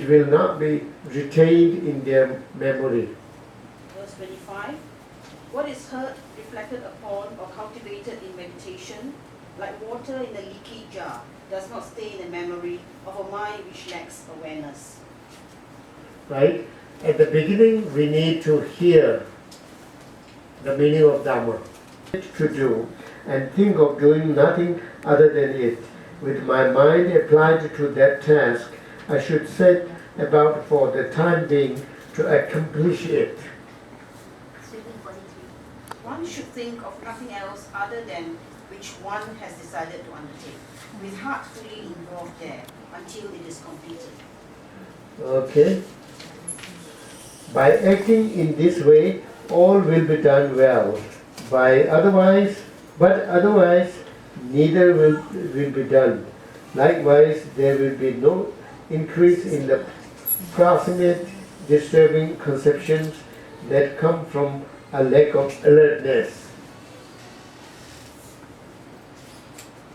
it will not be retained in their memory. Verse 25. What is heard, reflected upon, or cultivated in meditation, like water in a leaky jar, does not stay in the memory of a mind which lacks awareness. Right? At the beginning, we need to hear the meaning of Dhamma, to do, and think of doing nothing other than it. With my mind applied to that task, I should set about for the time being to accomplish it. One should think of nothing else other than which one has decided to undertake, with heart fully involved there until it is completed. Okay? By acting in this way, all will be done well. But otherwise, neither will be done. Likewise, there will be no increase in the proximate disturbing conceptions that come from a lack of alertness.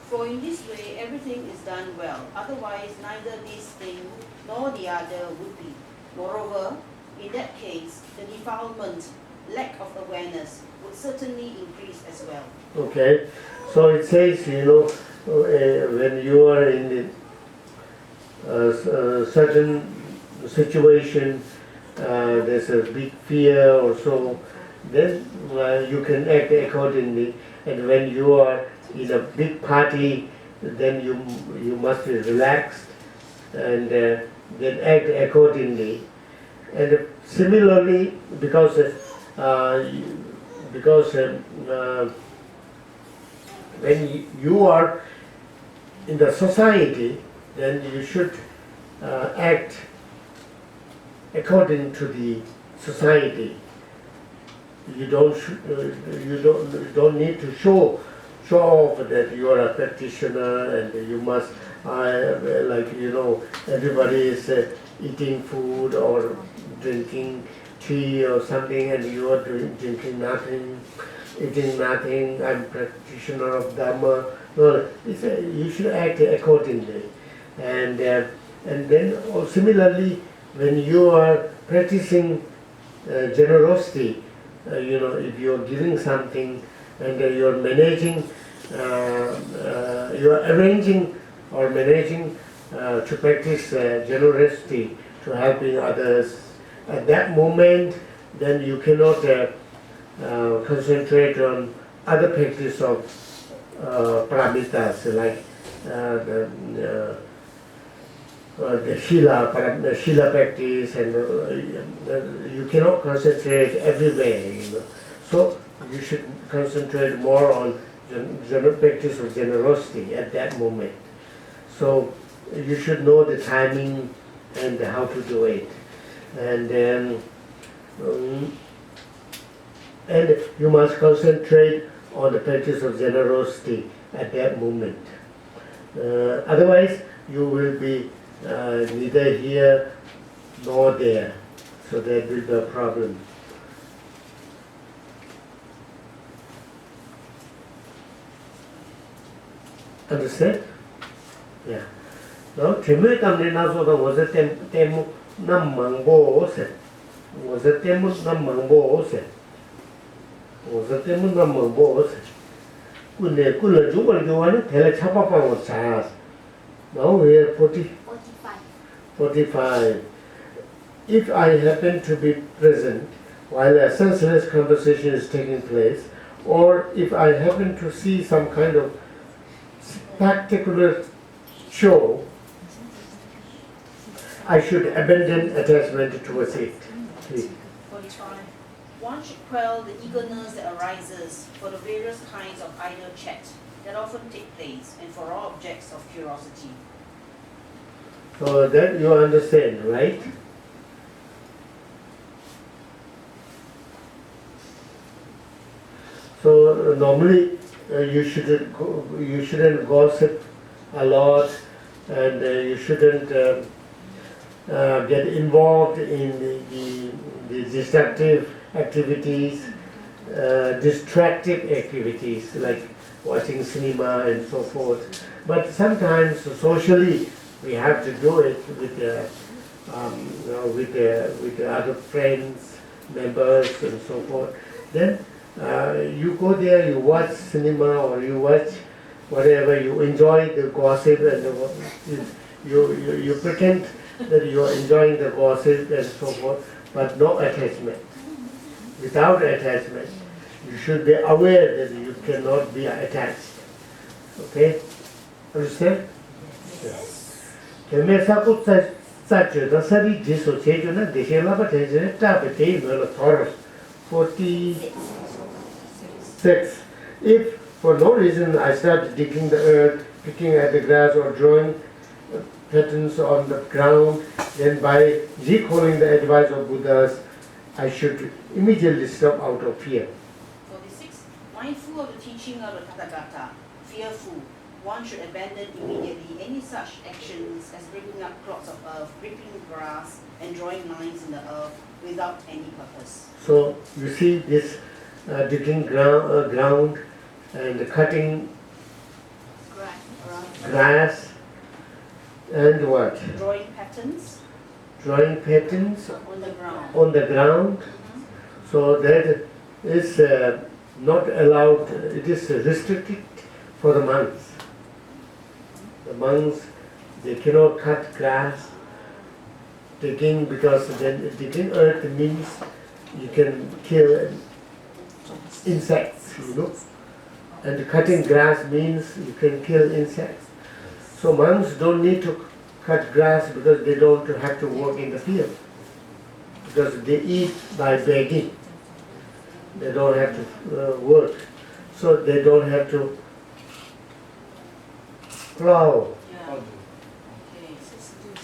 For in this way, everything is done well. Otherwise, neither this thing nor the other would be. Moreover, in that case, the defilement, lack of awareness, would certainly increase as well. Okay, so it says, when you are in a certain situation, there's a big fear or so, then you can act accordingly. And when you are in a big party, then you must be relaxed and then act accordingly. And similarly, because when you are in the society, then you should act according to the society. You don't need to show off that you are a practitioner and you must everybody is eating food or drinking tea or something, and you are drinking nothing, eating nothing. I'm practitioner of Dhamma. No, you should act accordingly. And then similarly, when you are practicing generosity, if you are giving something and you are managing, you are arranging or managing to practice generosity, to helping others, at that moment, then you cannot concentrate on other practice of paramitas, like the Shila practice, and you cannot concentrate everywhere. So you should concentrate more on practice of generosity at that moment. So you should know the timing and how to do it. And then and you must concentrate on the practice of generosity at that moment. Otherwise, you will be neither here nor there. So that will be a problem. Understand? Yeah. Now, Timmy Tamni Nasoda was a temu namangbo set. Was a temu namangbo set. Was a temu namangbo set. Kula Jubal Joanna, Telechapa was charged. Now we are 45. If I happen to be present while a senseless conversation is taking place, or if I happen to see some kind of spectacular show, I should abandon attachment towards it. 45. One should quell the eagerness that arises for the various kinds of idle chat that often take place, and for all objects of curiosity. So that you understand, right? So normally you shouldn't gossip a lot, and you shouldn't get involved in the destructive activities, distracting activities like watching cinema and so forth. But sometimes socially we have to do it with with the other friends, members, and so forth. Then you go there, you watch cinema or you watch whatever, you enjoy the gossip and you pretend that you are enjoying the gossip and so forth, but no attachment. Without attachment, you should be aware that you cannot be attached. Okay? Understand? Yes. Such a study dissociation and the Shelaba Tension Tabate 46. If for no reason I start digging the earth, picking at the grass or drawing patterns on the ground, then by recalling the advice of Buddhas, I should immediately stop out of fear. 46. Mindful of the teaching of the Tathagata, fearful, one should abandon immediately any such actions as breaking up clods of earth, ripping grass, and drawing lines in the earth without any purpose. So you see this digging ground and cutting grass and what? Drawing patterns Drawing patterns on the ground. So that is not allowed, it is restricted for the monks. The monks, they cannot cut grass, digging, because then digging earth means you can kill insects, and cutting grass means you can kill insects. So monks don't need to cut grass because they don't have to work in the field, because they eat by begging. They don't have to work, so they don't have to plow.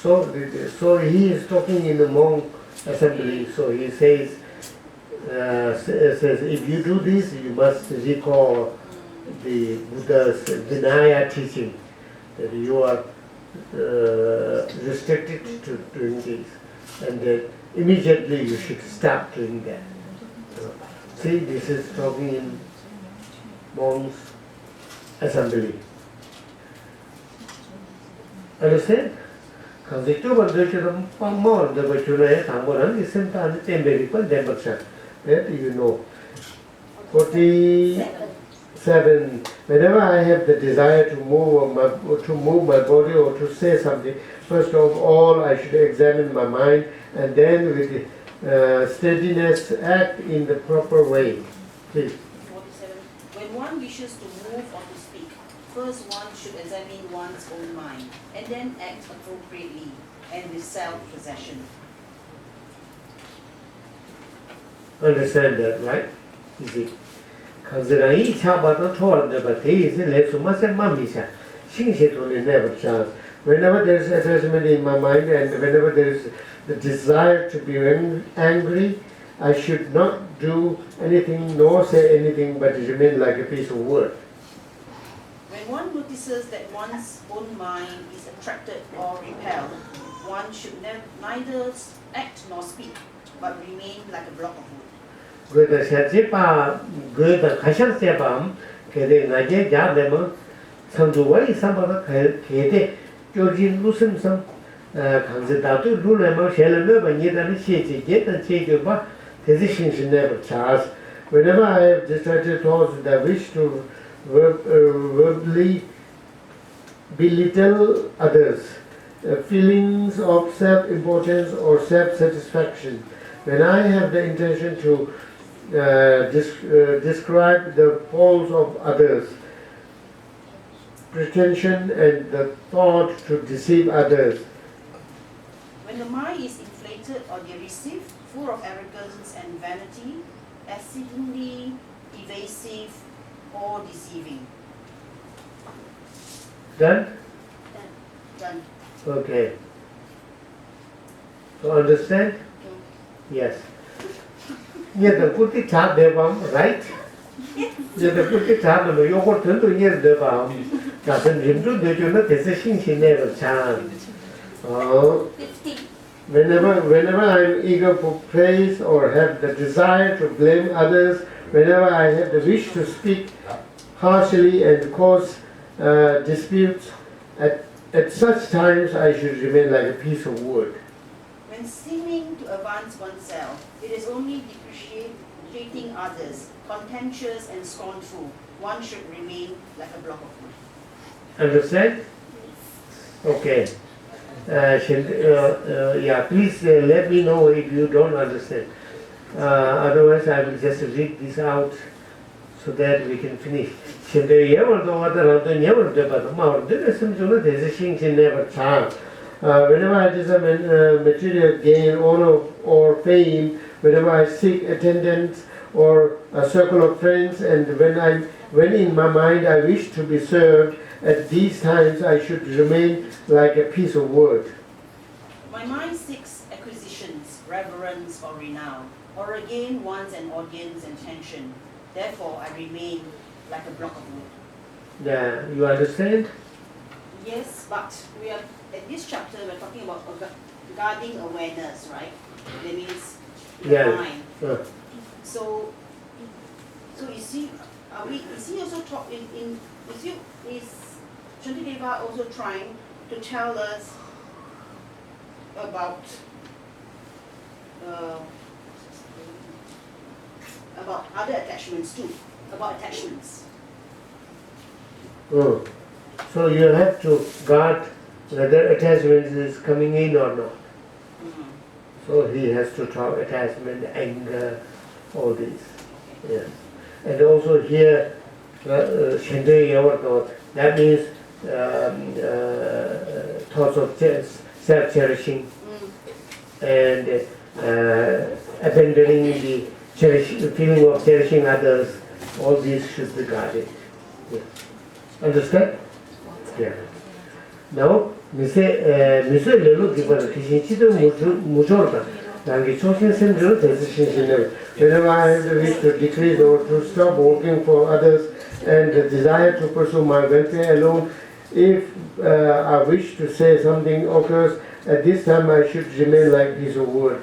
So he is talking in the monk assembly. So he says, if you do this, you must recall the Buddha's Vinaya teaching, that you are restricted to doing this, and that immediately you should stop doing that. See, this is talking in monks assembly. Understand? That you know. 47. Whenever I have the desire to move my body or to say something, first of all I should examine my mind, and then with steadiness act in the proper way. Please. 47. When one wishes to move or to speak, first one should examine one's own mind, and then act appropriately and with self-possession. Understand that, right? Easy. Whenever there is attachment in my mind and whenever there is the desire to be angry, I should not do anything nor say anything but remain like a piece of wood. When one notices that one's own mind is attracted or repelled, one should neither act nor speak, but remain like a block of wood. Whenever I have distracted thoughts that wish to verbally belittle others, feelings of self-importance or self-satisfaction, when I have the intention to describe the faults of others, pretension and the thought to deceive others. When the mind is inflated or derisive, full of arrogance and vanity, exceedingly evasive or deceiving. Done? Done. Okay. So understand? Yes. Yeah, the put it up there, right? Yeah, the put it up there. You got to hear the bomb. Doesn't into the decision she never chance. Whenever I'm eager for praise or have the desire to blame others, whenever I have the wish to speak harshly and cause disputes, at such times I should remain like a piece of wood. When seeming to advance oneself, it is only depreciating others, contentious and scornful. One should remain like a block of wood. Understand? Okay. Please let me know if you don't understand. Otherwise, I will just read this out so that we can finish. Whenever I desire material gain, honor or fame, whenever I seek attendance or a circle of friends, and when in my mind I wish to be served, at these times I should remain like a piece of wood. My mind seeks acquisitions, reverence or renown, or again wants an audience and attention. Therefore, I remain like a block of wood. Yeah, you understand? Yes, but we are at this chapter. We're talking about guarding awareness, right? That means the mind. So you see, is he also is Shantideva also trying to tell us about other attachments too, about attachments? So you have to guard whether attachment is coming in or not. So he has to talk attachment, anger, all these. Yes. And also here, Shantideva thought, that means thoughts of self-cherishing and abandoning the feeling of cherishing others. All these should be guarded. Yeah. Understand? Yeah. Now, whenever I have the wish to decrease or to stop working for others and the desire to pursue my welfare alone, if I wish to say something occurs, at this time I should remain like this word.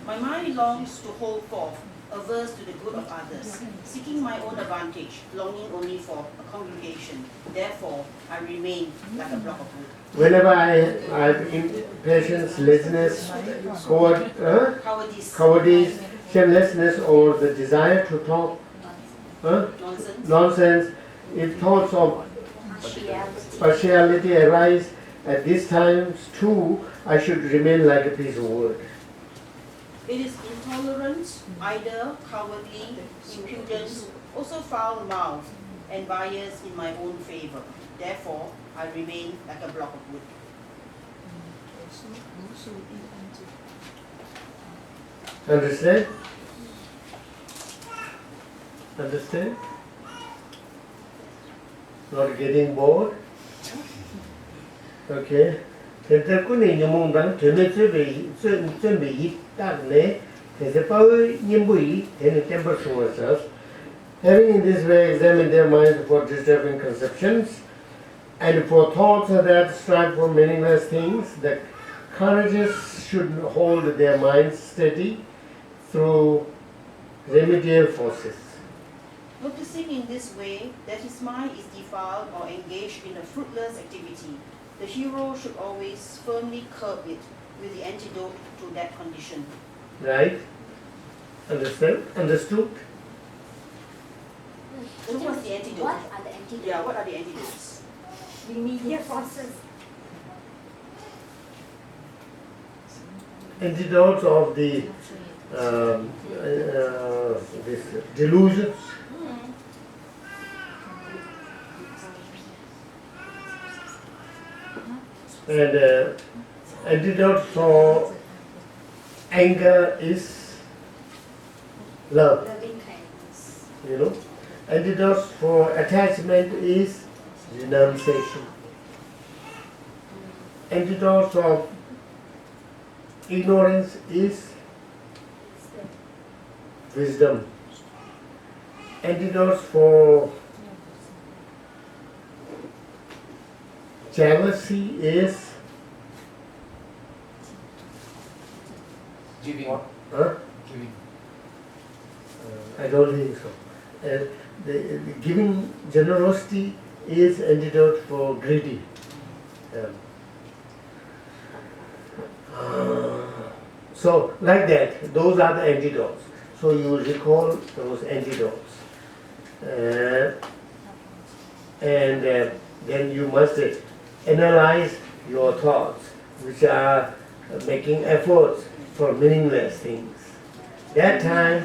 My mind longs to hold forth, averse to the good of others, seeking my own advantage, longing only for a congregation. Therefore, I remain like a block of wood. Whenever I have impatience, laziness, cowardice, shamelessness, or the desire to talk nonsense, if thoughts of partiality arise, at these times too, I should remain like a piece of wood. It is intolerance, idle, cowardly, impudent, also foul-mouthed, and biased in my own favor. Therefore, I remain like a block of wood. Understand? Understand? Not getting bored? Okay. Having in this way examine their minds for disturbing conceptions and for thoughts that strive for meaningless things, the courageous should hold their minds steady through remedial forces. Noticing in this way that his mind is defiled or engaged in a fruitless activity, the hero should always firmly curb it with the antidote to that condition. Right? Understand? Understood? So what's the antidote? What are the antidotes? Yeah, what are the antidotes? Remedial forces. Antidotes of the this delusions. And antidote for anger is love. Loving kindness. You know, antidotes for attachment is renunciation. Antidotes of ignorance is wisdom. Antidotes for jealousy is giving. huh? Giving. I don't think so. The giving generosity is antidote for greedy. So like that, those are the antidotes. So you recall those antidotes. And then you must analyze your thoughts, which are making efforts for meaningless things. That time,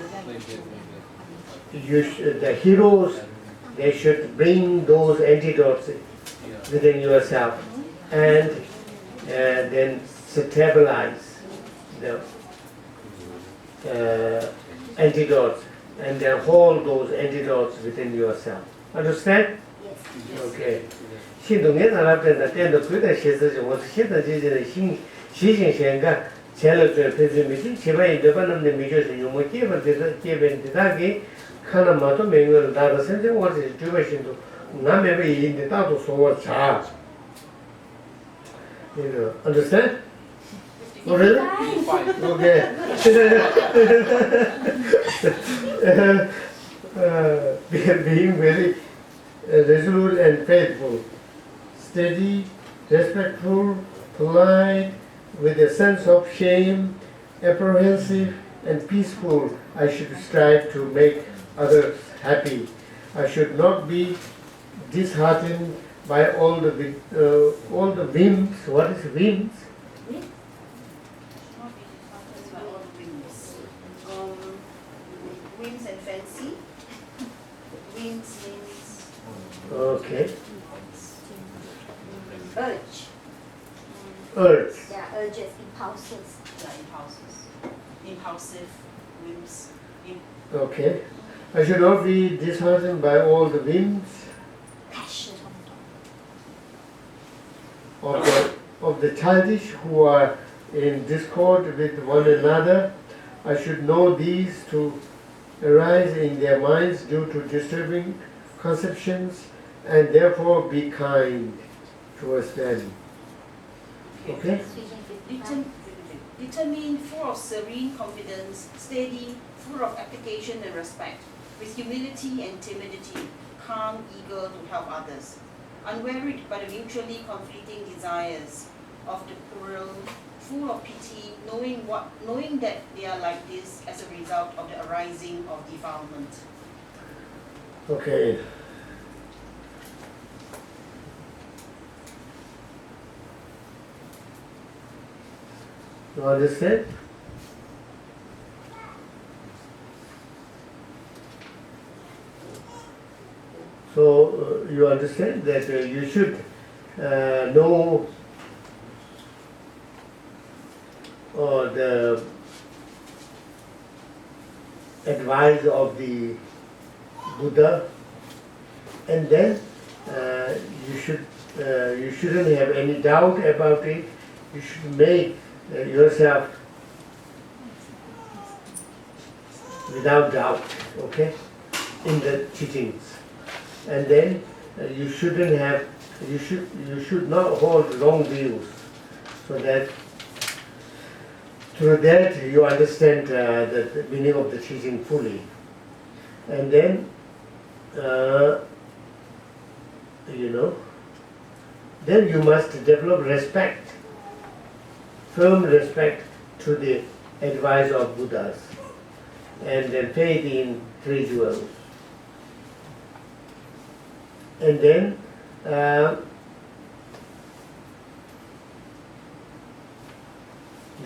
the heroes, they should bring those antidotes within yourself and then stabilize the antidotes and then hold those antidotes within yourself. Understand? Yes. Okay. 信徒年长了，跟着电的贵的写字，我是现在这些新鲜个，前了做培训没就前面一百那么的没就是用我基本的大概看了嘛都没有大的，甚至我是这个信徒，俺们为引的大多说我差。You understand? Oh, really? Okay. Being very resolute and faithful, steady, respectful, polite, with a sense of shame, apprehensive, and peaceful, I should strive to make others happy. I should not be disheartened by all the whims. What is whims? Whims and fancy. Whims means Okay. Urge. Urge. Yeah, urges, impulses. impulsive whims. Okay. I should not be disheartened by all the whims Passion. of the childish who are in discord with one another. I should know these to arise in their minds due to disturbing conceptions and therefore be kind towards them. Okay? Determined, full of serene confidence, steady, full of application and respect, with humility and timidity, calm, eager to help others, unwearied by the mutually conflicting desires of the plural, full of pity, knowing that they are like this as a result of the arising of defilement. Okay. You understand? So you understand that you should know the advice of the Buddha, and then you shouldn't have any doubt about it. You should make yourself without doubt, okay, in the teachings, and then you should not hold wrong views, so that through that you understand the meaning of the teaching fully, and then then you must develop respect, firm respect to the advice of Buddhas, and then faith in three jewels. And then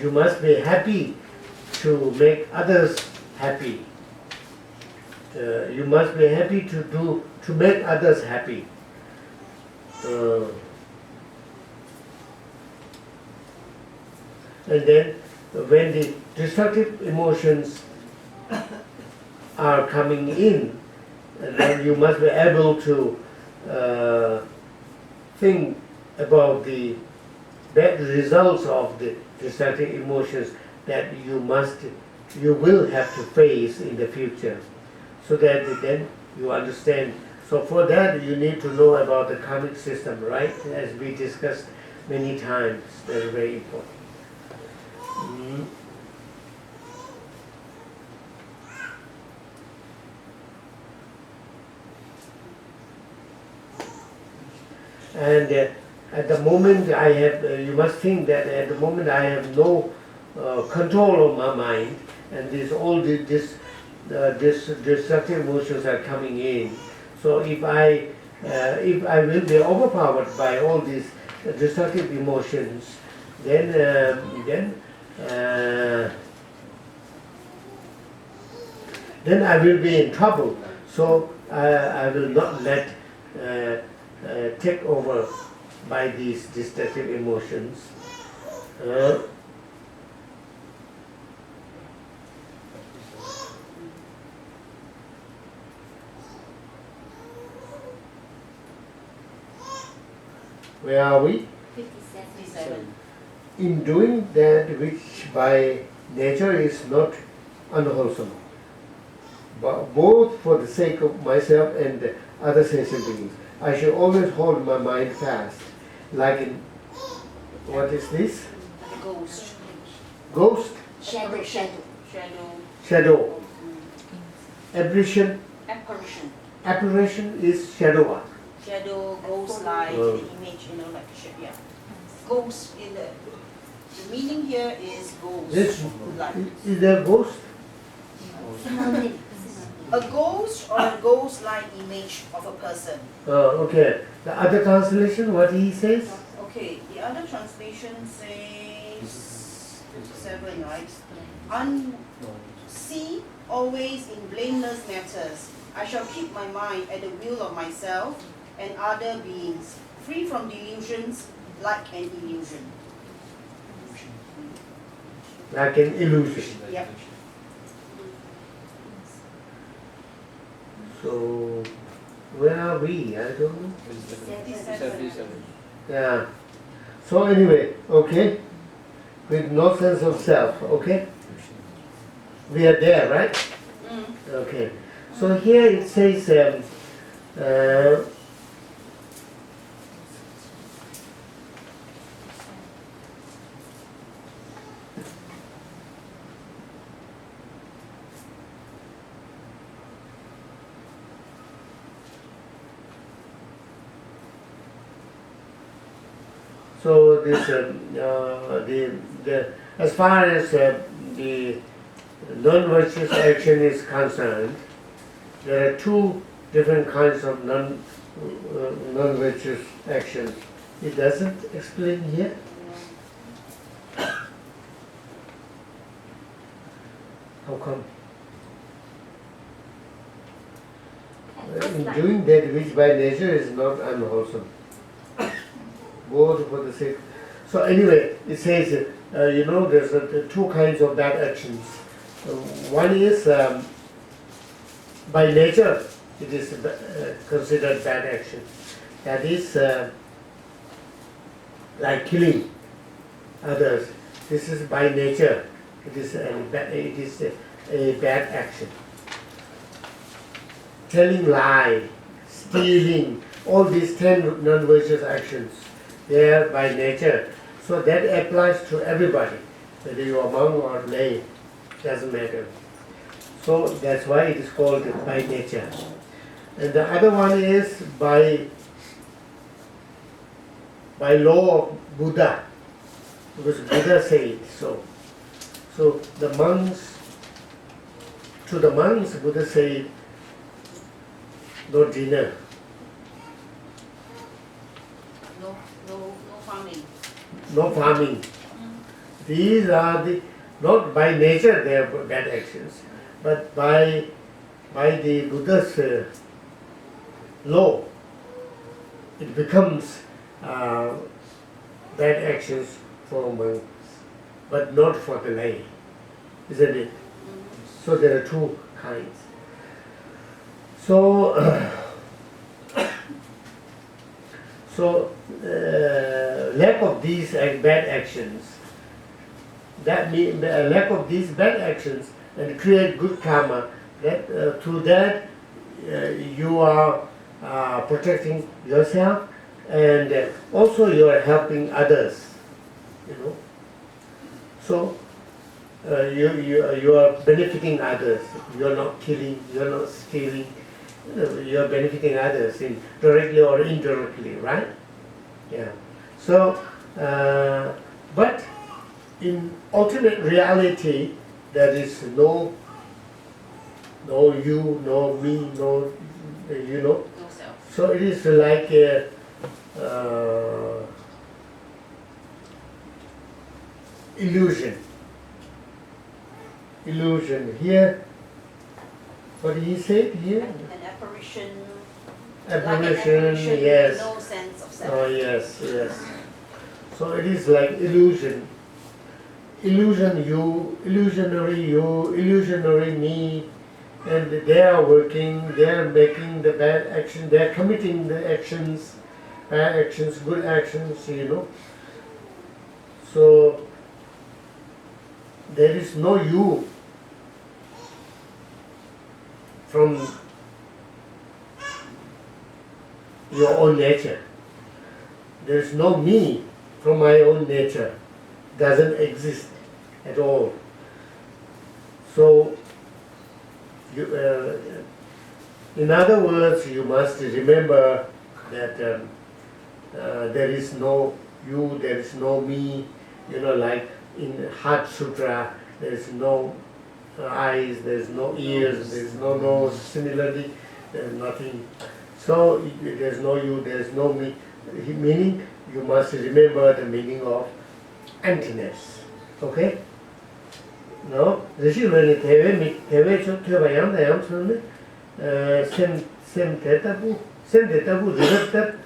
you must be happy to make others happy. You must be happy to make others happy. And then when the destructive emotions are coming in, then you must be able to think about the bad results of the destructive emotions that you will have to face in the future, so that then you understand. So for that you need to know about the karmic system, right? As we discussed many times, that's very important. And at the moment I have, you must think that at the moment I have no control of my mind, and this destructive emotions are coming in. So if I will be overpowered by all these destructive emotions, then I will be in trouble. So I will not let take over by these destructive emotions. Where are we? 57. In doing that which by nature is not unwholesome, but both for the sake of myself and the other sentient beings, I shall always hold my mind fast. Like in, what is this? The ghost. Ghost? Shadow. Shadow. Apparition? Apparition is shadow. Shadow, ghost like the image, like yeah. Ghost in the meaning here is ghost. This, Like is there ghost? Synonym. a ghost or a ghost-like image of a person. Okay. The other translation, what he says? Okay, the other translation says 7, right? See always in blameless matters. I shall keep my mind at the will of myself and other beings, free from delusions like an illusion. Like an illusion. Yep. So, where are we? I don't know. 57. Yeah. So anyway, okay, with no sense of self, okay? We are there, right? Okay. So here it says, so this as far as the non-virtuous action is concerned, there are two different kinds of non-virtuous actions. It doesn't explain here. How come? In doing that which by nature is not unwholesome. Both for the sake. So anyway, it says, there's two kinds of bad actions. One is by nature, it is considered bad action. That is like killing others. This is by nature. It is a bad action. Telling lie, stealing, all these 10 non-virtuous actions, they are by nature. So that applies to everybody, whether you are monk or lay, doesn't matter. So that's why it is called by nature. And the other one is by law of Buddha, because Buddha said so. So to the monks, Buddha said, no dinner. No farming. No farming. These are not by nature they are bad actions, but by the Buddha's law, it becomes bad actions for monks, but not for the lay, isn't it? So there are two kinds. So, lack of these bad actions, that means lack of these bad actions and create good karma, that through that you are protecting yourself and also you are helping others, So you are benefiting others. You are not killing, you are not stealing. You are benefiting others directly or indirectly, right? Yeah. So, but in ultimate reality, there is no you, no me, no, No self. So it is like a illusion. Illusion. Here, what did he say here? An apparition. Apparition, Like an apparition yes. with no sense of self. Oh yes, yes. So it is like illusion. Illusion you, illusionary me, and they are working, they are making the bad action, they are committing the actions, bad actions, good actions, So there is no you from your own nature. There is no me from my own nature. Doesn't exist at all. So, in other words, you must remember that there is no you, there is no me. Like in Heart Sutra, there is no eyes, there is no ears, there is no nose. Similarly, there is nothing. So there is no you, there is no me. Meaning, you must remember the meaning of emptiness. Okay? No? Rishi Mani Teve Choteva Yam Dayam Sunne Sem Tetabu Rigatat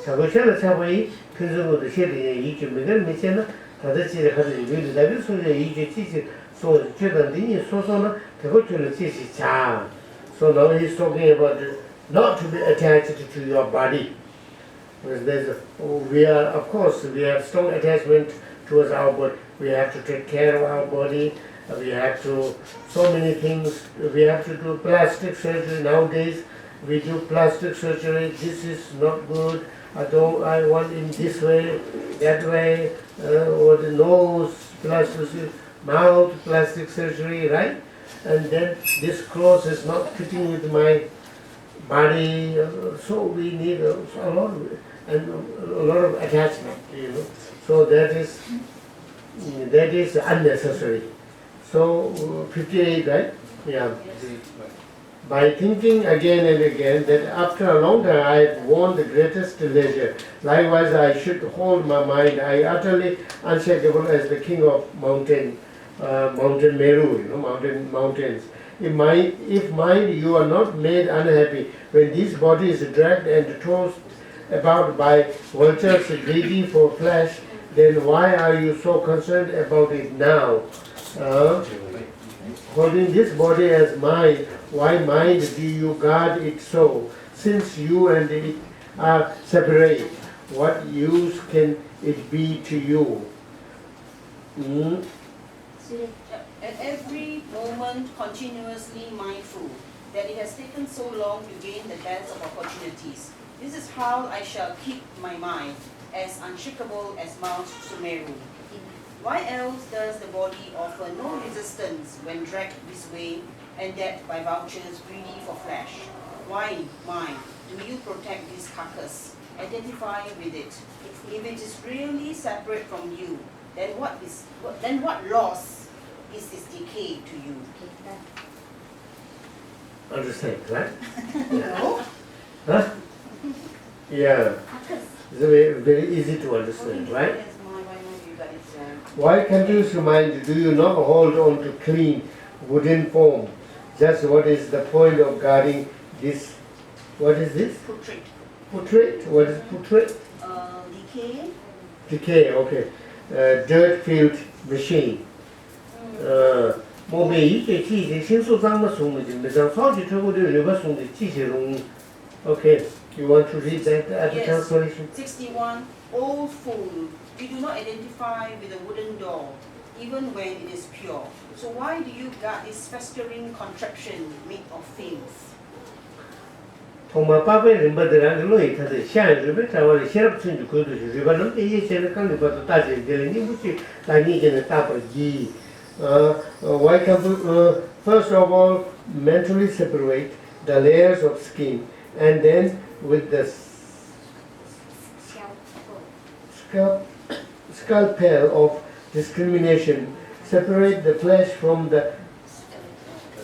Sabushala Savai Pinzo the Shedi each Miguel Michena Tadachi Hadi David so each teacher so Chedandini Sosona Tagochula Tishi Cha. So now he's talking about not to be attached to your body. Because we have strong attachment towards our body. We have to take care of our body. We have to, so many things. We have to do plastic surgery nowadays. We do plastic surgery. This is not good. I want in this way, that way, or the nose, plastic, mouth, plastic surgery, right? And then this clothes is not fitting with my body. So we need a lot of attachment, So that is unnecessary. So 58, right? Yeah. By thinking again and again that after a long time I have won the greatest leisure. Likewise, I should hold my mind. I utterly unshakable as the king of mountain Meru, mountains. If mind, you are not made unhappy when this body is dragged and tossed about by vultures greedy for flesh, then why are you so concerned about it now? Holding this body as mine, why mind do you guard it so? Since you and it are separate, what use can it be to you? At every moment continuously mindful that it has taken so long to gain the best of opportunities. This is how I shall keep my mind as unshakable as Mount Sumeru. Why else does the body offer no resistance when dragged this way and that by vultures greedy for flesh? Why, mind, do you protect this carcass, identify with it? If it is really separate from you, then what loss is this decay to you? Understand, right? No? Huh? Yeah. It's very, very easy to understand, right? Yes, why not you got it so? Why confuse your mind? Do you not hold on to clean wooden form? Just what is the point of guarding this? What is this? Portrait. Portrait? What is portrait? Decay. Decay, okay. Dirt-filled machine. Okay, you want to read that at the Yes. translation? 61. Old fool, you do not identify with a wooden doll, even when it is pure. So why do you guard this festering contraption made of things? 同嘛八百人把这两个落一他的下日本台湾的写不清楚口头是日本人一些的刚才把它打进去了，你不去那你现在打不起。Why can't first of all mentally separate the layers of skin and then with the scalpel of discrimination, separate the flesh from the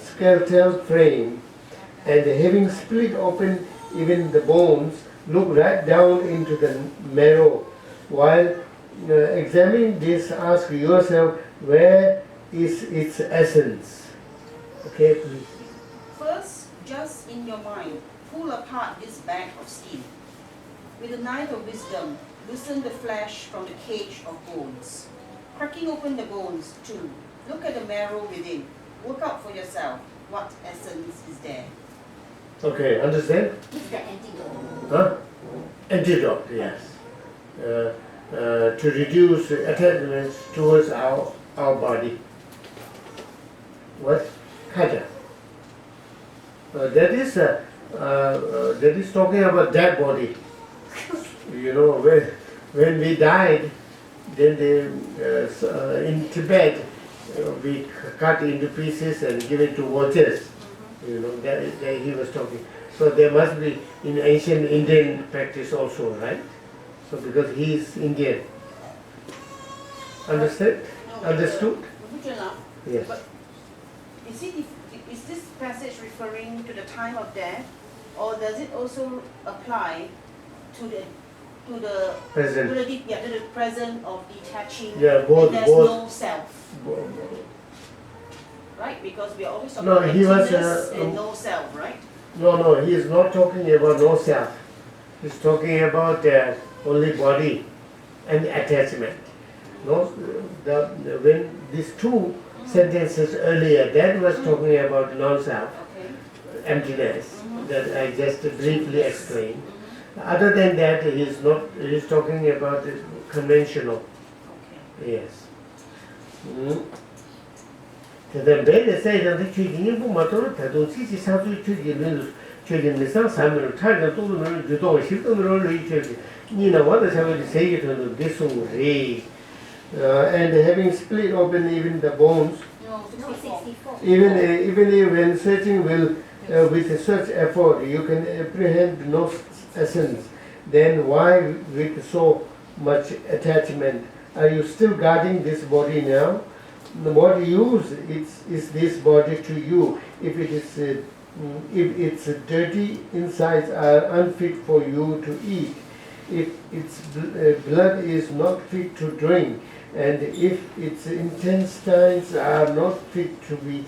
skeletal frame, and having split open even the bones, look right down into the marrow. While examining this, ask yourself, where is its essence? Okay, please. First, just in your mind, pull apart this bag of skin. With the knife of wisdom, loosen the flesh from the cage of bones. Cracking open the bones, too, look at the marrow within. Work out for yourself what essence is there. Okay, understand? It's the antidote. Huh? Antidote, yes. To reduce attachments towards our body. What? Khaja. That is talking about that body. You know, when we died, then in Tibet, we cut into pieces and give it to watchers. You know, that he was talking. So there must be in ancient Indian practice also, right? So because he is Indian. Understood? Understood? Yes. But is this passage referring to the time of death, or does it also apply to the Present. to the present of detaching? Yeah, both. And there's both. no self, right? Because we are always talking No, about he was, emptiness and no self, right? No, he is not talking about no self. He's talking about only body and attachment. No, when these two sentences earlier, that was talking about non-self, Okay. emptiness, that I just briefly explained. Other than that, he's talking about the conventional. Okay. Yes. Then they say that the children who matter, don't see something children the sun, Samuel, Tiger, you don't shift on the road, you know what is having to say it on this way. And having split open even the bones, No, No, 64. 64. even when searching will, with such effort, you can apprehend no essence. Then why with so much attachment are you still guarding this body now? What use is this body to you if it is if its dirty insides are unfit for you to eat, if its blood is not fit to drink, and if its intestines are not fit to be